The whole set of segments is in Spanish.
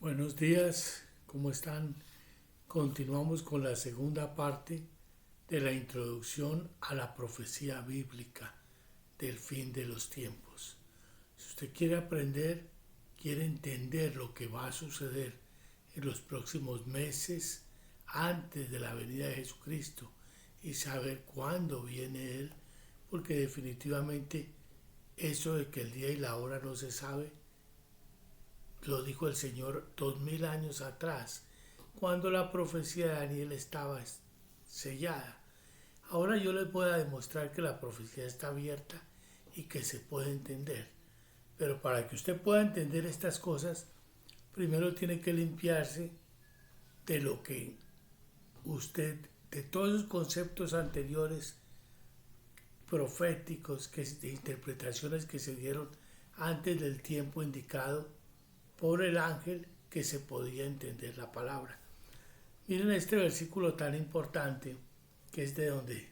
Buenos días, ¿cómo están? Continuamos con la segunda parte de la introducción a la profecía bíblica del fin de los tiempos. Si usted quiere aprender, quiere entender lo que va a suceder en los próximos meses antes de la venida de Jesucristo y saber cuándo viene Él, porque definitivamente eso de que el día y la hora no se sabe, lo dijo el Señor 2000 años atrás, cuando la profecía de Daniel estaba sellada. Ahora yo les voy a demostrar que la profecía está abierta y que se puede entender. Pero para que usted pueda entender estas cosas, primero tiene que limpiarse de lo que usted, de todos los conceptos anteriores proféticos, de interpretaciones que se dieron antes del tiempo indicado por el ángel, que se podía entender la palabra. Miren este versículo tan importante, que es de donde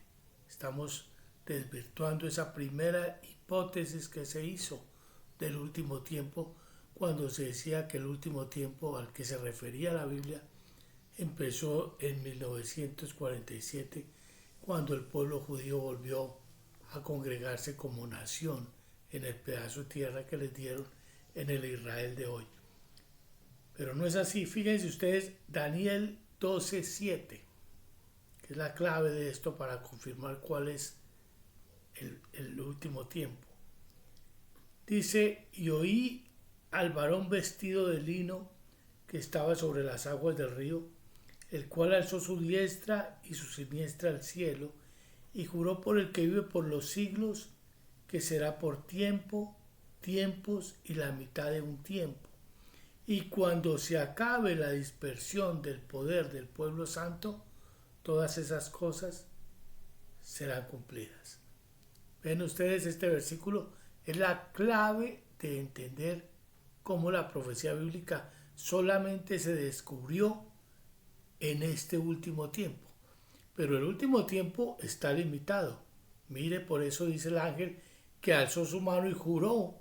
estamos desvirtuando esa primera hipótesis que se hizo del último tiempo, cuando se decía que el último tiempo al que se refería la Biblia empezó en 1947, cuando el pueblo judío volvió a congregarse como nación en el pedazo de tierra que les dieron en el Israel de hoy. Pero no es así. Fíjense ustedes, Daniel 12:7, que es la clave de esto para confirmar cuál es el último tiempo. Dice: y oí al varón vestido de lino que estaba sobre las aguas del río, el cual alzó su diestra y su siniestra al cielo, y juró por el que vive por los siglos, que será por tiempo, tiempos y la mitad de un tiempo. Y cuando se acabe la dispersión del poder del pueblo santo, todas esas cosas serán cumplidas. Ven ustedes, este versículo es la clave de entender cómo la profecía bíblica solamente se descubrió en este último tiempo. Pero el último tiempo está limitado. Mire, por eso dice el ángel que alzó su mano y juró.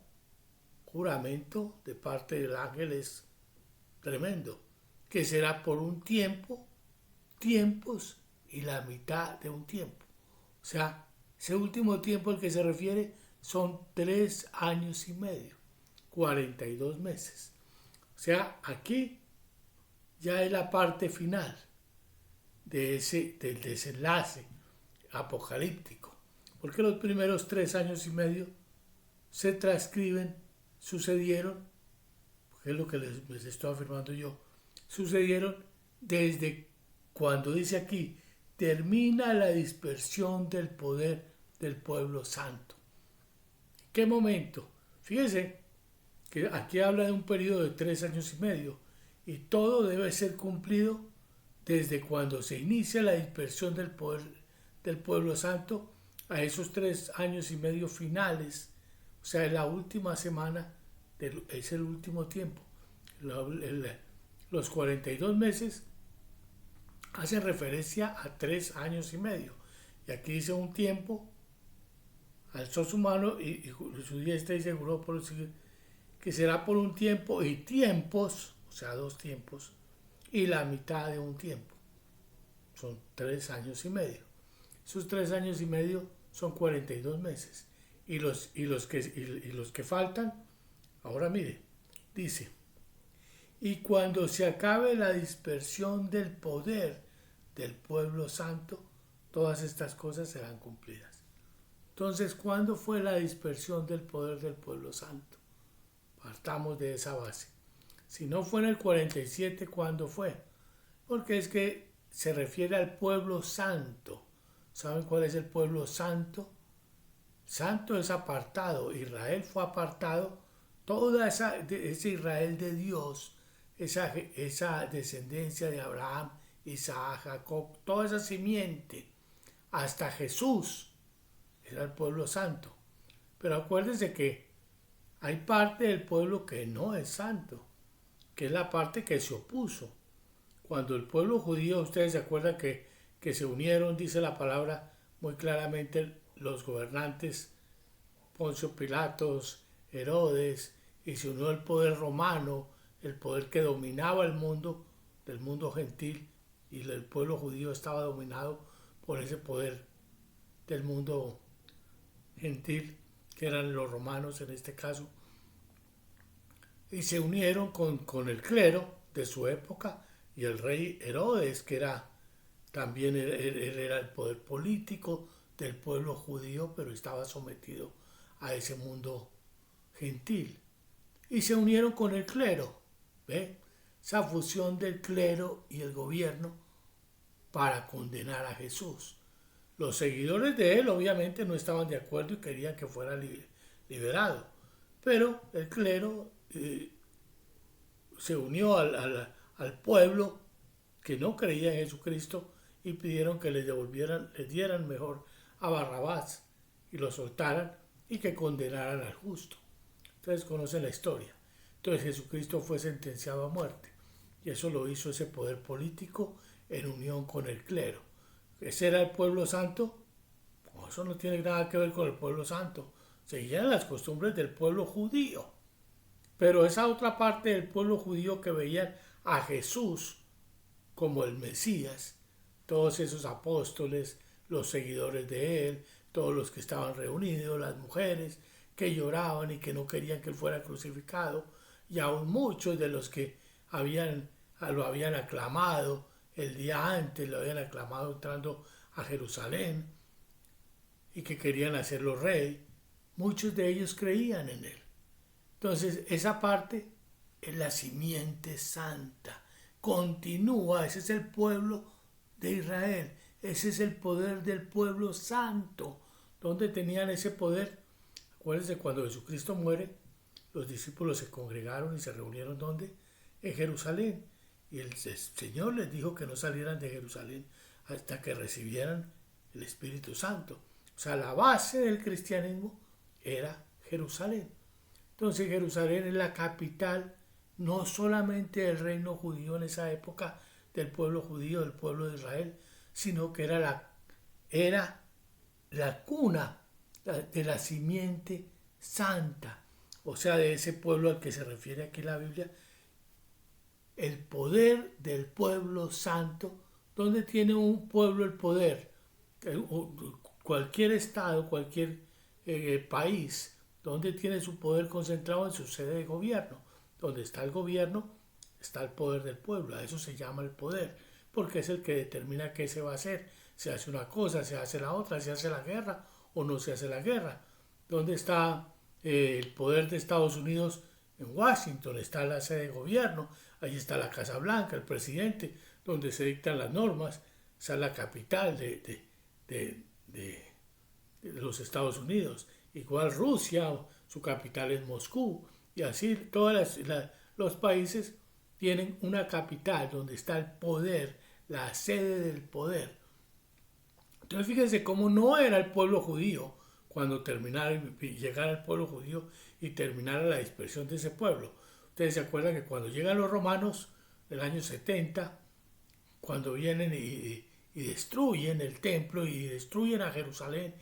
Juramento de parte del ángel es tremendo, que será por un tiempo, tiempos y la mitad de un tiempo. O sea, ese último tiempo al que se refiere son 3 años y medio, 42 meses. O sea, aquí ya es la parte final del desenlace apocalíptico, porque los primeros 3 años y medio se transcriben, sucedieron, que es lo que les estoy afirmando yo, sucedieron desde cuando dice aquí: termina la dispersión del poder del pueblo santo. ¿En qué momento? Fíjese que aquí habla de un periodo de 3 años y medio, y todo debe ser cumplido desde cuando se inicia la dispersión del poder del pueblo santo a esos 3 años y medio finales. O sea, es la última semana, es el último tiempo. Los 42 meses hacen referencia a 3 años y medio. Y aquí dice un tiempo, alzó su mano y su diestra y aseguró por que será por un tiempo y tiempos, o sea, 2 tiempos, y la mitad de un tiempo. Son 3 años y medio. Esos 3 años y medio son 42 meses. Y los que faltan, ahora mire, dice: y cuando se acabe la dispersión del poder del pueblo santo, todas estas cosas serán cumplidas. Entonces, ¿cuándo fue la dispersión del poder del pueblo santo? Partamos de esa base. Si no fue en el 47, ¿cuándo fue? Porque es que se refiere al pueblo santo. ¿Saben cuál es el pueblo santo? Santo es apartado. Israel fue apartado. Toda ese Israel de Dios, esa descendencia de Abraham, Isaac, Jacob, toda esa simiente, hasta Jesús, era el pueblo santo. Pero acuérdense que hay parte del pueblo que no es santo, que es la parte que se opuso. Cuando el pueblo judío, ustedes se acuerdan que se unieron, dice la palabra muy claramente, los gobernantes Poncio Pilatos, Herodes, y se unió el poder romano el poder que dominaba el mundo, del mundo gentil, y el pueblo judío estaba dominado por ese poder del mundo gentil, que eran los romanos en este caso, y se unieron con el clero de su época y el rey Herodes, que era también él era el poder político del pueblo judío, pero estaba sometido a ese mundo gentil. Y se unieron con el clero, ¿ve? Esa fusión del clero y el gobierno para condenar a Jesús. Los seguidores de él obviamente no estaban de acuerdo y querían que fuera liberado, pero el clero se unió al pueblo que no creía en Jesucristo y pidieron que les dieran mejor a Barrabás y lo soltaran y que condenaran al justo. Ustedes conocen la historia. Entonces Jesucristo fue sentenciado a muerte y eso lo hizo ese poder político en unión con el clero. ¿Ese era el pueblo santo? No, eso no tiene nada que ver con el pueblo santo. Seguían las costumbres del pueblo judío. Pero esa otra parte del pueblo judío que veían a Jesús como el Mesías, todos esos apóstoles, los seguidores de él, todos los que estaban reunidos, las mujeres que lloraban y que no querían que él fuera crucificado, y aún muchos de los que lo habían aclamado el día antes, lo habían aclamado entrando a Jerusalén y que querían hacerlo rey, muchos de ellos creían en él. Entonces esa parte es la simiente santa, continúa, ese es el pueblo de Israel, ese es el poder del pueblo santo. ¿Dónde tenían ese poder? Acuérdense, cuando Jesucristo muere, los discípulos se congregaron y se reunieron ¿dónde? En Jerusalén. Y el Señor les dijo que no salieran de Jerusalén hasta que recibieran el Espíritu Santo. O sea, la base del cristianismo era Jerusalén. Entonces Jerusalén es la capital no solamente del reino judío en esa época, del pueblo judío, del pueblo de Israel, sino que era la cuna de la simiente santa, o sea, de ese pueblo al que se refiere aquí la Biblia, el poder del pueblo santo. ¿Dónde tiene un pueblo el poder? Cualquier estado, cualquier país, donde tiene su poder concentrado en su sede de gobierno. Donde está el gobierno, está el poder del pueblo. A eso se llama el poder, porque es el que determina qué se va a hacer. Se hace una cosa, se hace la otra, se hace la guerra o no se hace la guerra. ¿Dónde está el poder de Estados Unidos? En Washington está la sede de gobierno, ahí está la Casa Blanca, el presidente, donde se dictan las normas. Esa es la capital de los Estados Unidos. Igual Rusia, su capital es Moscú, y así todos los países tienen una capital donde está el poder, la sede del poder. Entonces fíjense cómo no era el pueblo judío cuando llegara el pueblo judío y terminara la dispersión de ese pueblo. Ustedes se acuerdan que cuando llegan los romanos del año 70, cuando vienen y destruyen el templo y destruyen a Jerusalén,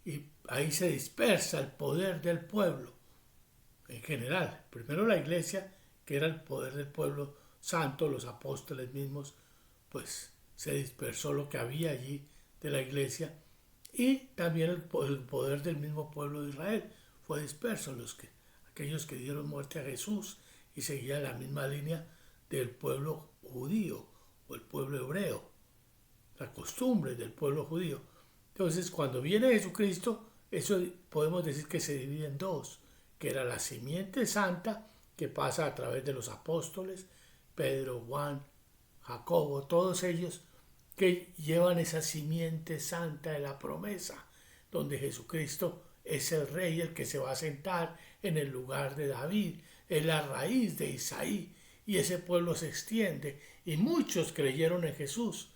y ahí se dispersa el poder del pueblo en general. Primero la iglesia, que era el poder del pueblo santo, los apóstoles mismos, pues se dispersó lo que había allí de la iglesia, y también el poder del mismo pueblo de Israel fue disperso, aquellos que dieron muerte a Jesús y seguían la misma línea del pueblo judío o el pueblo hebreo, la costumbre del pueblo judío. Entonces, cuando viene Jesucristo, eso podemos decir que se divide en dos, que era la simiente santa que pasa a través de los apóstoles, Pedro, Juan, Jacobo, todos ellos que llevan esa simiente santa de la promesa, donde Jesucristo es el rey, el que se va a sentar en el lugar de David, es la raíz de Isaí, y ese pueblo se extiende, y muchos creyeron en Jesús.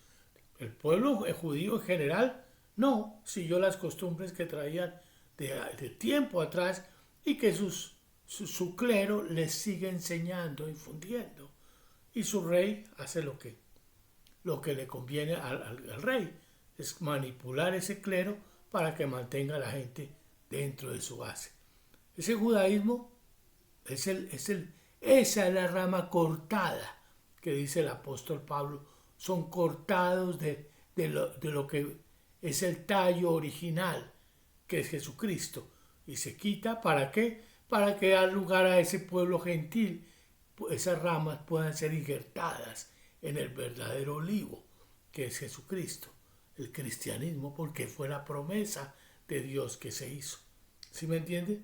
El pueblo judío en general no siguió las costumbres que traían de tiempo atrás y que su clero les sigue enseñando, infundiendo. Y su rey hace lo que le conviene al rey, es manipular ese clero para que mantenga a la gente dentro de su base. Ese judaísmo es Esa es la rama cortada que dice el apóstol Pablo. Son cortados de lo que es el tallo original, que es Jesucristo. Y se quita, ¿para qué? Para que dar lugar a ese pueblo gentil, esas ramas puedan ser injertadas en el verdadero olivo, que es Jesucristo, el cristianismo, porque fue la promesa de Dios que se hizo. ¿Sí me entiende?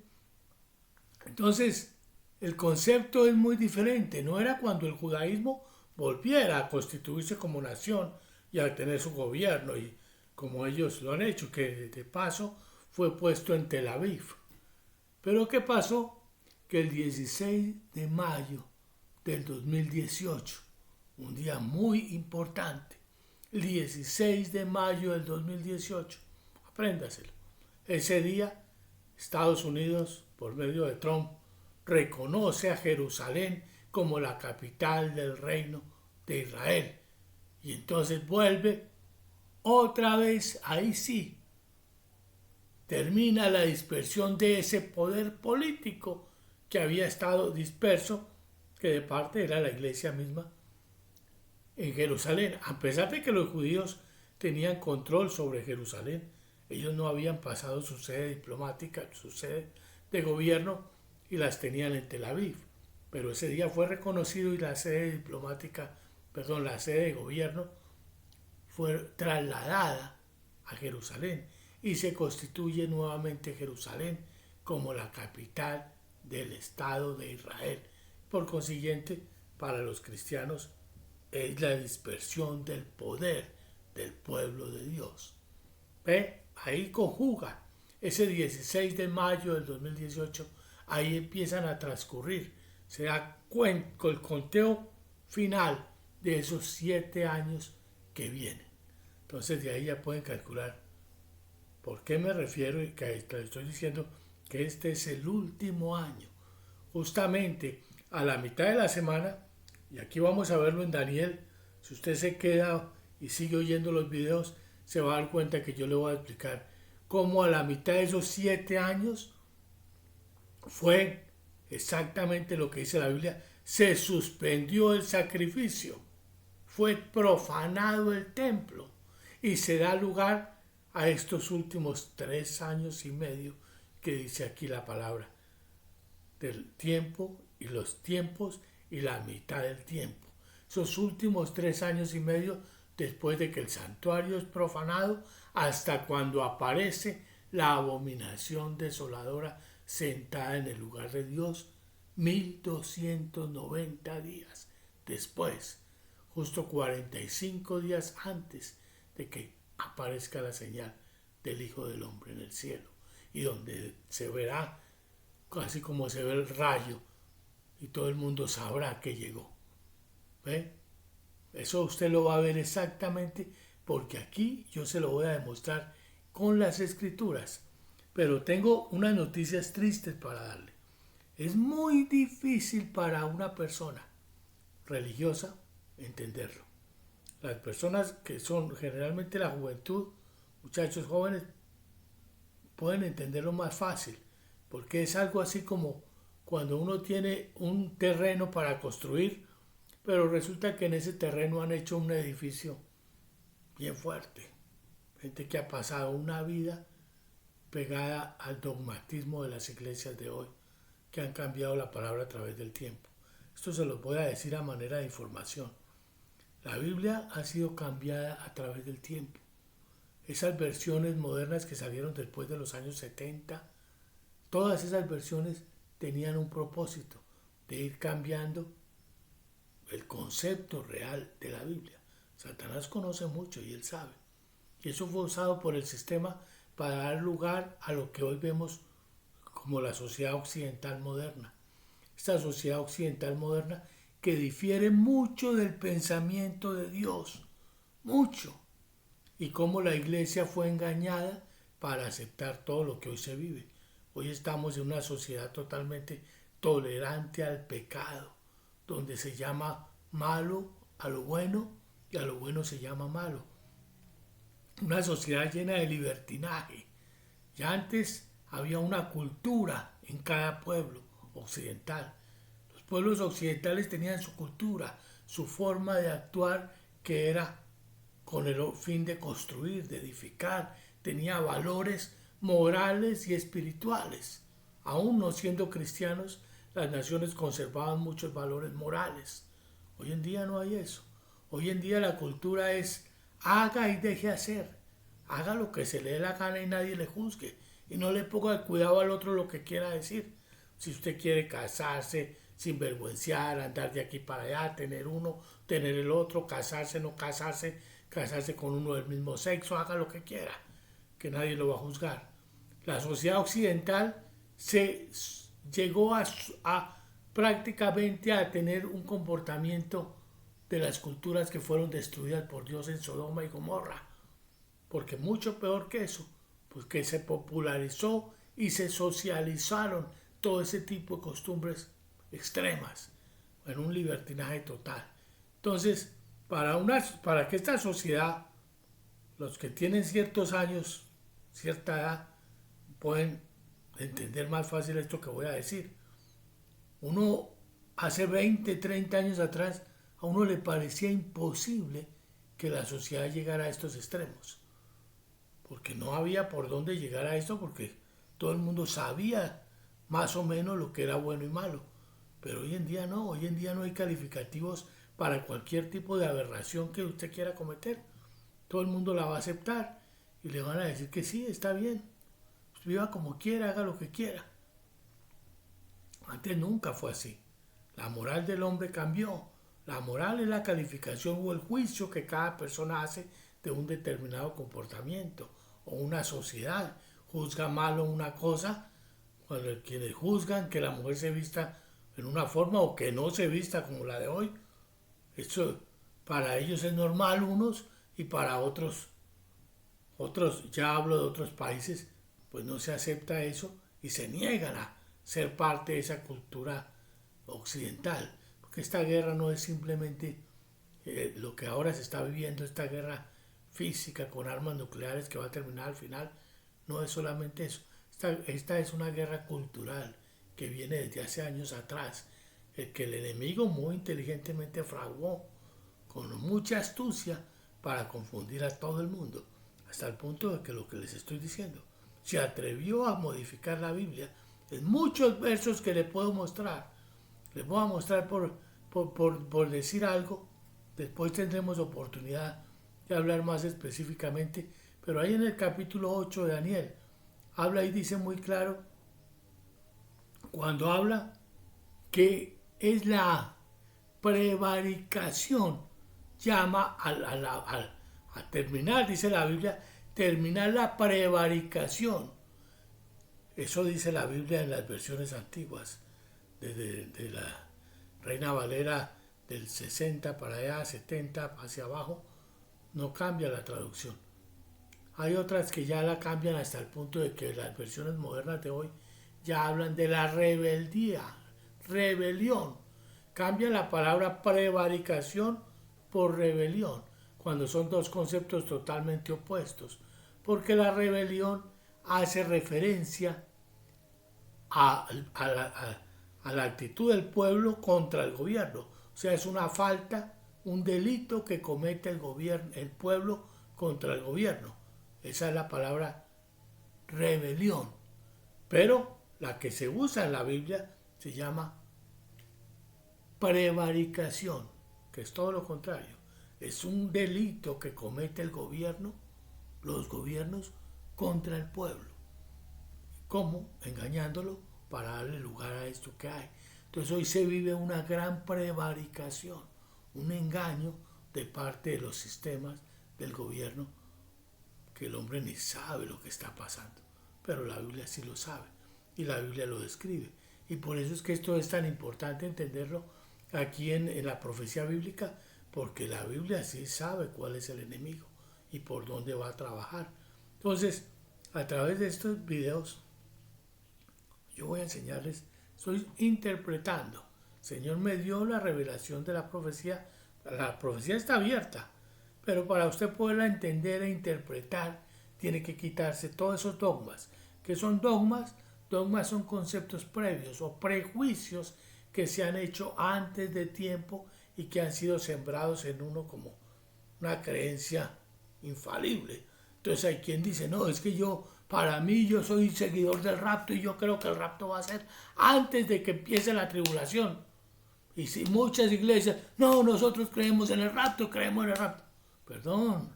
Entonces, el concepto es muy diferente. No era cuando el judaísmo volviera a constituirse como nación y a tener su gobierno, y como ellos lo han hecho, que de paso fue puesto en Tel Aviv. Pero ¿qué pasó? Que el 16 de mayo del 2018, un día muy importante, el 16 de mayo del 2018, apréndaselo. Ese día, Estados Unidos, por medio de Trump, reconoce a Jerusalén como la capital del reino de Israel. Y entonces vuelve otra vez, ahí sí, termina la dispersión de ese poder político que había estado disperso, que de parte era la iglesia misma en Jerusalén. A pesar de que los judíos tenían control sobre Jerusalén, ellos no habían pasado su sede diplomática, su sede de gobierno, y las tenían en Tel Aviv. Pero ese día fue reconocido y la sede diplomática, la sede de gobierno fue trasladada a Jerusalén y se constituye nuevamente Jerusalén como la capital del Estado de Israel. Por consiguiente, para los cristianos es la dispersión del poder del pueblo de Dios. ¿Ve? Ahí conjuga ese 16 de mayo del 2018, ahí empiezan a transcurrir, se da cuenta el conteo final de esos 7 años que vienen. Entonces de ahí ya pueden calcular por qué me refiero y que estoy diciendo que este es el último año. Justamente a la mitad de la semana, y aquí vamos a verlo en Daniel, si usted se queda y sigue oyendo los videos, se va a dar cuenta que yo le voy a explicar cómo a la mitad de esos 7 años fue exactamente lo que dice la Biblia: se suspendió el sacrificio, fue profanado el templo y se da lugar a estos últimos 3 años y medio que dice aquí la palabra, del tiempo y los tiempos y la mitad del tiempo. Esos últimos 3 años y medio después de que el santuario es profanado, hasta cuando aparece la abominación desoladora sentada en el lugar de Dios, 1290 días después, justo 45 días antes de que aparezca la señal del Hijo del Hombre en el cielo, y donde se verá, así como se ve el rayo, y todo el mundo sabrá que llegó. ¿Ve? Eso usted lo va a ver exactamente, porque aquí yo se lo voy a demostrar con las escrituras. Pero tengo unas noticias tristes para darle. Es muy difícil para una persona religiosa entenderlo. Las personas que son generalmente la juventud, muchachos jóvenes, pueden entenderlo más fácil, porque es algo así como cuando uno tiene un terreno para construir, pero resulta que en ese terreno han hecho un edificio bien fuerte. Gente que ha pasado una vida pegada al dogmatismo de las iglesias de hoy, que han cambiado la palabra a través del tiempo. Esto se los voy a decir a manera de información. La Biblia ha sido cambiada a través del tiempo. Esas versiones modernas que salieron después de los años 70, todas esas versiones tenían un propósito de ir cambiando el concepto real de la Biblia. Satanás conoce mucho y él sabe. Y eso fue usado por el sistema para dar lugar a lo que hoy vemos como la sociedad occidental moderna. Esta sociedad occidental moderna que difiere mucho del pensamiento de Dios, mucho. Y cómo la iglesia fue engañada para aceptar todo lo que hoy se vive. Hoy estamos en una sociedad totalmente tolerante al pecado, donde se llama malo a lo bueno y a lo bueno se llama malo. Una sociedad llena de libertinaje. Ya antes había una cultura en cada pueblo occidental. Los pueblos occidentales tenían su cultura, su forma de actuar que era con el fin de construir, de edificar, tenía valores morales y espirituales. Aún no siendo cristianos, las naciones conservaban muchos valores morales. Hoy en día no hay eso. Hoy en día la cultura es haga y deje hacer. Haga lo que se le dé la gana y nadie le juzgue. Y no le ponga cuidado al otro lo que quiera decir. Si usted quiere casarse, sin vergüenciar, andar de aquí para allá, tener uno, tener el otro, casarse, no casarse, casarse con uno del mismo sexo, haga lo que quiera, que nadie lo va a juzgar. La sociedad occidental se llegó a prácticamente a tener un comportamiento de las culturas que fueron destruidas por Dios en Sodoma y Gomorra, porque mucho peor que eso, pues que se popularizó y se socializaron todo ese tipo de costumbres extremas en un libertinaje total. Entonces, para que esta sociedad, los que tienen ciertos años, cierta edad, pueden entender más fácil esto que voy a decir. Uno hace 20, 30 años atrás, a uno le parecía imposible que la sociedad llegara a estos extremos, porque no había por dónde llegar a esto, porque todo el mundo sabía más o menos lo que era bueno y malo. Pero hoy en día no hay calificativos para cualquier tipo de aberración que usted quiera cometer. Todo el mundo la va a aceptar y le van a decir que sí, está bien, viva como quiera, haga lo que quiera. Antes nunca fue así. La moral del hombre cambió. La moral es la calificación o el juicio que cada persona hace de un determinado comportamiento, o una sociedad juzga malo una cosa, cuando quienes juzgan que la mujer se vista en una forma o que no se vista como la de hoy. Eso para ellos es normal unos, y para otros, ya hablo de otros países, pues no se acepta eso y se niegan a ser parte de esa cultura occidental. Porque esta guerra no es simplemente lo que ahora se está viviendo, esta guerra física con armas nucleares que va a terminar al final, no es solamente eso. Esta es una guerra cultural que viene desde hace años atrás, el que el enemigo muy inteligentemente fraguó con mucha astucia para confundir a todo el mundo, hasta el punto de que lo que les estoy diciendo, se atrevió a modificar la Biblia en muchos versos que les puedo mostrar. Les voy a mostrar por decir algo, después tendremos oportunidad de hablar más específicamente, pero ahí en el capítulo 8 de Daniel, habla y dice muy claro, cuando habla que es la prevaricación, llama a terminar, dice la Biblia, terminar la prevaricación. Eso dice la Biblia en las versiones antiguas, de la Reina Valera del 60 para allá, 70 hacia abajo, no cambia la traducción. Hay otras que ya la cambian hasta el punto de que las versiones modernas de hoy ya hablan de la rebeldía, rebelión. Cambia la palabra prevaricación por rebelión, cuando son dos conceptos totalmente opuestos, porque la rebelión hace referencia a la actitud del pueblo contra el gobierno. O sea, es una falta, un delito que comete el pueblo contra el gobierno. Esa es la palabra rebelión. Pero la que se usa en la Biblia se llama prevaricación, que es todo lo contrario. Es un delito que comete el gobierno, los gobiernos, contra el pueblo. ¿Cómo? Engañándolo para darle lugar a esto que hay. Entonces hoy se vive una gran prevaricación, un engaño de parte de los sistemas del gobierno, que el hombre ni sabe lo que está pasando, pero la Biblia sí lo sabe y la Biblia lo describe. Y por eso es que esto es tan importante entenderlo aquí en la profecía bíblica, porque la Biblia sí sabe cuál es el enemigo y por dónde va a trabajar. Entonces, a través de estos videos, yo voy a enseñarles, estoy interpretando. El Señor me dio la revelación de la profecía está abierta, pero para usted poderla entender e interpretar, tiene que quitarse todos esos dogmas. ¿Qué son dogmas? Dogmas son conceptos previos o prejuicios que se han hecho antes de tiempo y que han sido sembrados en uno como una creencia infalible. Entonces hay quien dice, no, es que para mí, yo soy seguidor del rapto y yo creo que el rapto va a ser antes de que empiece la tribulación. Y si muchas iglesias, no, nosotros creemos en el rapto, creemos en el rapto. Perdón,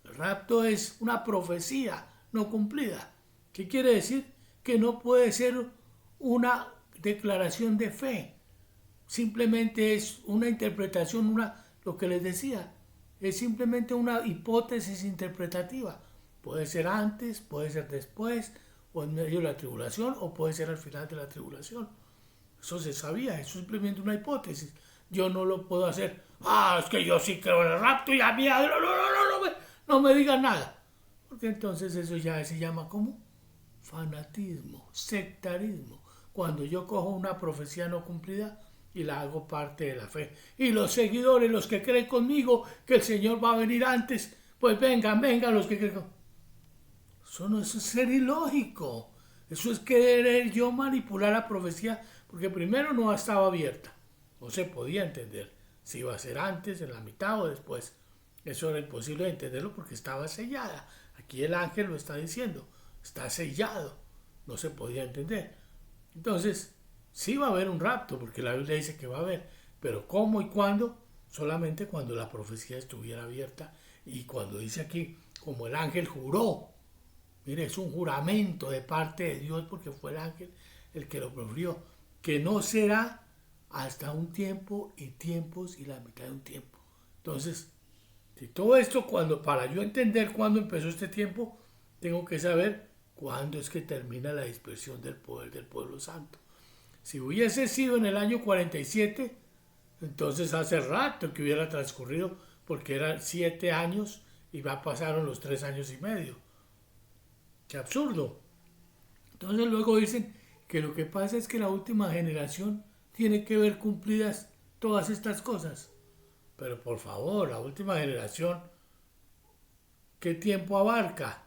el rapto es una profecía no cumplida. ¿Qué quiere decir? Que no puede ser una declaración de fe. Simplemente es una interpretación, lo que les decía, es simplemente una hipótesis interpretativa. Puede ser antes, puede ser después, o en medio de la tribulación, o puede ser al final de la tribulación. Eso se sabía, eso es simplemente una hipótesis. Yo no lo puedo hacer. Es que yo sí creo en el rapto y a mí no me digan nada. Porque entonces eso ya se llama como fanatismo, sectarismo. Cuando yo cojo una profecía no cumplida y la hago parte de la fe. Y los seguidores, los que creen conmigo que el Señor va a venir antes, pues vengan los que creen conmigo. Eso es ser ilógico. Eso es querer yo manipular la profecía, porque primero no estaba abierta. No se podía entender si iba a ser antes, en la mitad o después. Eso era imposible de entenderlo porque estaba sellada. Aquí el ángel lo está diciendo. Está sellado. No se podía entender. Entonces, sí va a haber un rapto, porque la Biblia dice que va a haber. Pero ¿cómo y cuándo? Solamente cuando la profecía estuviera abierta. Y cuando dice aquí, como el ángel juró. Mire, es un juramento de parte de Dios porque fue el ángel el que lo profirió, que no será hasta un tiempo y tiempos y la mitad de un tiempo. Entonces, si todo esto, para yo entender cuándo empezó este tiempo, tengo que saber cuándo es que termina la dispersión del poder del pueblo santo. Si hubiese sido en el año 47, entonces hace rato que hubiera transcurrido, porque eran 7 años y pasaron los 3 años y medio. ¡Qué absurdo! Entonces luego dicen que lo que pasa es que la última generación tiene que ver cumplidas todas estas cosas. Pero por favor, la última generación, ¿qué tiempo abarca?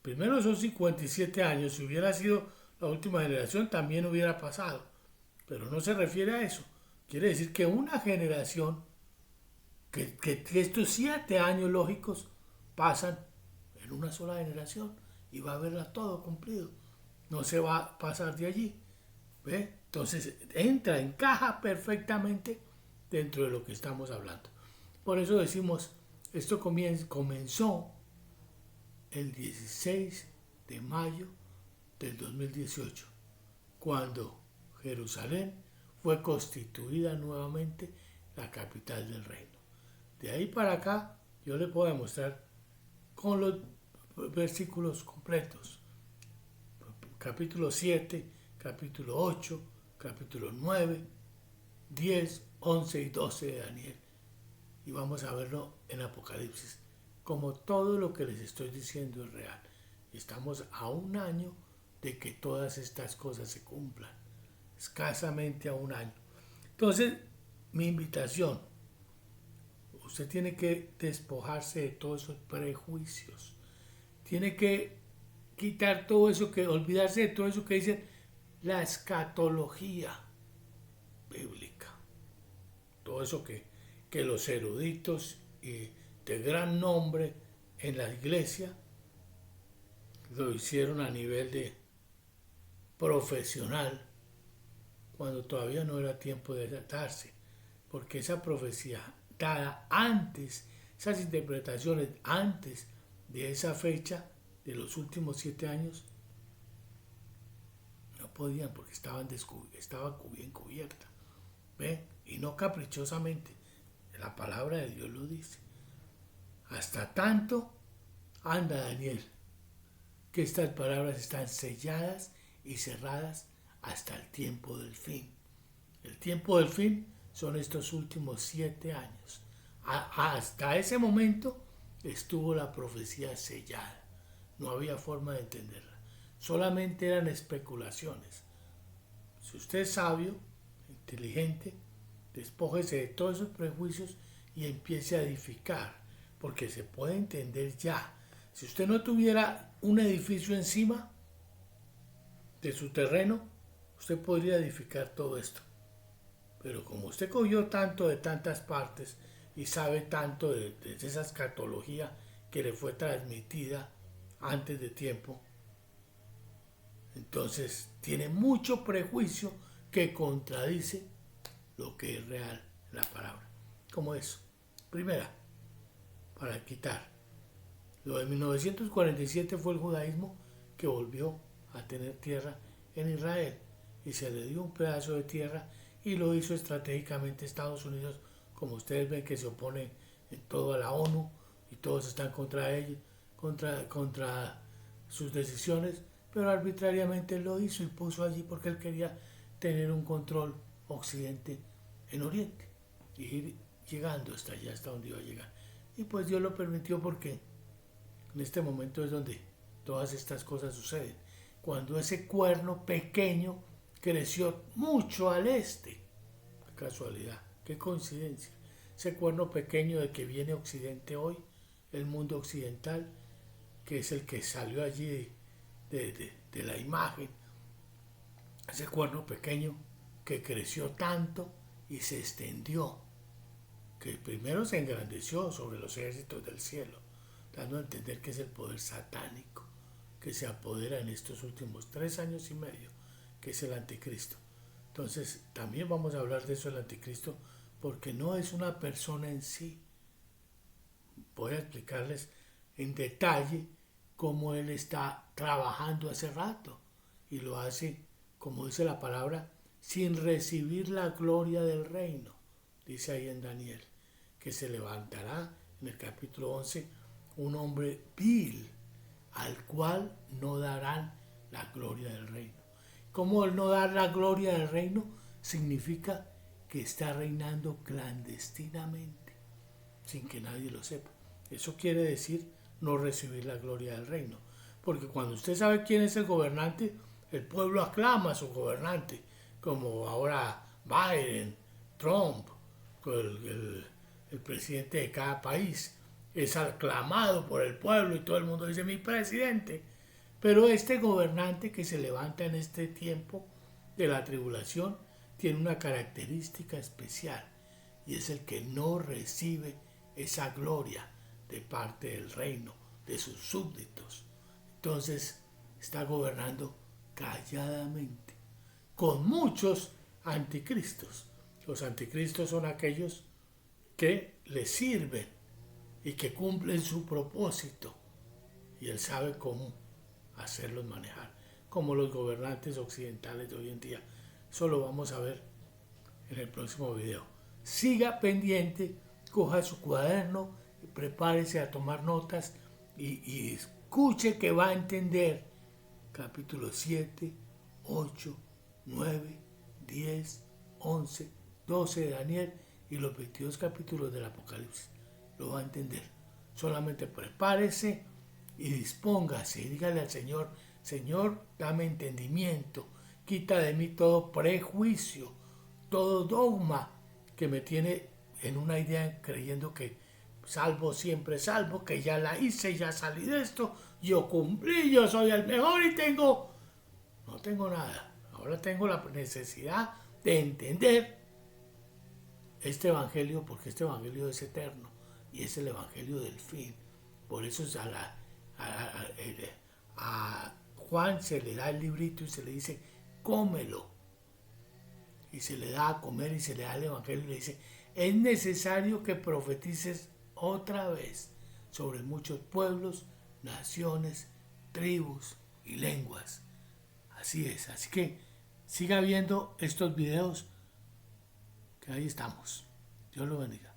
Primero son 57 años. Si hubiera sido la última generación, también hubiera pasado. Pero no se refiere a eso. Quiere decir que una generación, que estos 7 años lógicos pasan en una sola generación. Y va a verla todo cumplido. No se va a pasar de allí. ¿Ve? Entonces encaja perfectamente dentro de lo que estamos hablando. Por eso decimos, esto comenzó el 16 de mayo del 2018, cuando Jerusalén fue constituida nuevamente la capital del reino. De ahí para acá, yo le puedo demostrar con los versículos completos. Capítulo 7, capítulo 8, capítulo 9, 10, 11 y 12 de Daniel. Y vamos a verlo en Apocalipsis. Como todo lo que les estoy diciendo es real. Estamos a un año de que todas estas cosas se cumplan. Escasamente a un año. Entonces, mi invitación, usted tiene que despojarse de todos esos prejuicios. Tiene que quitar todo eso, olvidarse de todo eso que dice la escatología bíblica. Todo eso que los eruditos y de gran nombre en la iglesia lo hicieron a nivel de profesional, cuando todavía no era tiempo de darse, porque esa profecía dada antes, esas interpretaciones antes de esa fecha, de los últimos 7 años, no podían porque estaba bien cubierta. ¿Ve? Y no caprichosamente. La palabra de Dios lo dice. Hasta tanto anda Daniel, que estas palabras están selladas y cerradas hasta el tiempo del fin. El tiempo del fin son estos últimos 7 años. Hasta ese momento estuvo la profecía sellada. No había forma de entenderla. Solamente eran especulaciones. Si usted es sabio, inteligente, despójese de todos esos prejuicios y empiece a edificar, porque se puede entender ya. Si usted no tuviera un edificio encima de su terreno, usted podría edificar todo esto. Pero como usted cogió tanto de tantas partes y sabe tanto de esa escatología que le fue transmitida antes de tiempo, entonces tiene mucho prejuicio que contradice lo que es real en la palabra. Como eso. Primera, para quitar. Lo de 1947 fue el judaísmo que volvió a tener tierra en Israel y se le dio un pedazo de tierra y lo hizo estratégicamente Estados Unidos, como ustedes ven que se opone en todo a la ONU y todos están contra ellos, contra sus decisiones, pero arbitrariamente lo hizo y puso allí porque él quería tener un control occidente en Oriente y ir llegando hasta allá, hasta donde iba a llegar. Y pues Dios lo permitió porque en este momento es donde todas estas cosas suceden. Cuando ese cuerno pequeño creció mucho al este. Qué casualidad, qué coincidencia. Ese cuerno pequeño de que viene Occidente hoy, el mundo occidental, que es el que salió allí de la imagen. Ese cuerno pequeño que creció tanto y se extendió, que primero se engrandeció sobre los ejércitos del cielo, dando a entender que es el poder satánico que se apodera en estos últimos 3 años y medio, que es el anticristo. Entonces también vamos a hablar de eso del anticristo, porque no es una persona en sí. Voy a explicarles en detalle cómo él está trabajando hace rato y lo hace, como dice la palabra, sin recibir la gloria del reino. Dice ahí en Daniel que se levantará en el capítulo 11 un hombre vil al cual no darán la gloria del reino. ¿Cómo el no dar la gloria del reino? Significa que está reinando clandestinamente, sin que nadie lo sepa. Eso quiere decir no recibir la gloria del reino. Porque cuando usted sabe quién es el gobernante, el pueblo aclama a su gobernante, como ahora Biden, Trump, el presidente de cada país es aclamado por el pueblo y todo el mundo dice mi presidente. Pero este gobernante que se levanta en este tiempo de la tribulación tiene una característica especial y es el que no recibe esa gloria de parte del reino, de sus súbditos. Entonces está gobernando calladamente, con muchos anticristos. Los anticristos son aquellos que le sirven y que cumplen su propósito y él sabe cómo hacerlos manejar, como los gobernantes occidentales de hoy en día. Eso lo vamos a ver en el próximo video. Siga pendiente, coja su cuaderno, prepárese a tomar notas y escuche que va a entender capítulo 7, 8, 9, 10, 11, 12 de Daniel y los 22 capítulos del Apocalipsis. Lo va a entender. Solamente prepárese y dispóngase y dígale al Señor: Señor, dame entendimiento, quita de mí todo prejuicio, todo dogma que me tiene en una idea creyendo que salvo siempre salvo, que ya la hice, ya salí de esto, yo cumplí, yo soy el mejor y no tengo nada. Ahora tengo la necesidad de entender este evangelio, porque este evangelio es eterno y es el evangelio del fin. Por eso es a Juan se le da el librito y se le dice cómelo, y se le da a comer y se le da el evangelio y le dice: es necesario que profetices otra vez sobre muchos pueblos, naciones, tribus y lenguas. Así es, así que siga viendo estos videos, que ahí estamos. Dios lo bendiga.